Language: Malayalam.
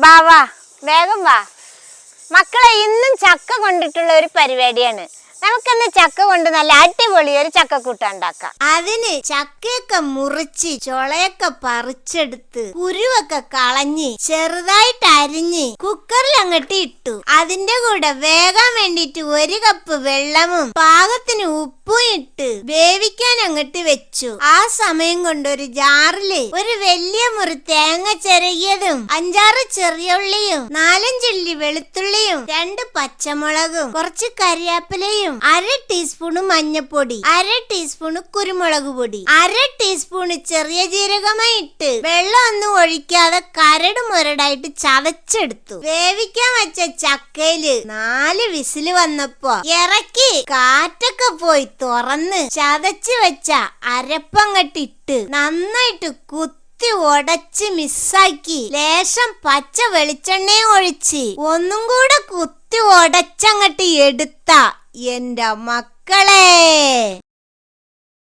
വാ വാ വേഗം വാ മക്കളെ. ഇന്നും ചക്ക കൊണ്ടിട്ടുള്ള ഒരു പരിപാടിയാണ്. നമുക്കിന്ന് ചക്ക കൊണ്ട് നല്ല അടിപൊളി ഒരു ചക്കക്കൂട്ടാൻ ഉണ്ടാക്കാം. അതിന് ചക്കയൊക്കെ മുറിച്ച് ചൊളയൊക്കെ പറിച്ചെടുത്ത് കുരുവൊക്കെ കളഞ്ഞ് ചെറുതായിട്ട് അരിഞ്ഞ് കുക്കറിൽ അങ്ങോട്ട് ഇട്ടു. അതിന്റെ കൂടെ വേകാൻ വേണ്ടിട്ട് 1 കപ്പ് വെള്ളവും പാകത്തിന് ഉപ്പും ഇട്ട് വേവിക്കാൻ അങ്ങോട്ട് വെച്ചു. ആ സമയം കൊണ്ട് ഒരു ജാറില് ഒരു വലിയ മുറി തേങ്ങ ചിരകിയതും 5-6 ചെറിയ ഉള്ളിയും 4-5 ഇല്ലി വെളുത്തുള്ളിയും 2 പച്ചമുളകും കുറച്ച് കരിയാപ്പിലയും 1/2 ടീസ്പൂണ് മഞ്ഞപ്പൊടി 1/2 ടീസ്പൂണ് കുരുമുളക് പൊടി 1/2 ടീസ്പൂണ് ചെറിയ ജീരകമായി ഇട്ട് വെള്ളം ഒന്നും ഒഴിക്കാതെ കരട് മുരടായിട്ട് ചതച്ചെടുത്തു. വേവിക്കാൻ വെച്ച ചക്കയില് 4 വിസില് വന്നപ്പോ ഇറക്കി കാറ്റൊക്കെ പോയി തുറന്ന് ചതച്ച് വെച്ച അരപ്പങ്ങട്ടിട്ട് നന്നായിട്ട് കുത്തി ഉടച്ച് മിസ്സാക്കി ലേശം പച്ച വെളിച്ചെണ്ണയും ഒഴിച്ച് ഒന്നും കൂടെ കുത്തി ഉടച്ചങ്ങട്ട് എടുത്ത എന്റെ മക്കളെ.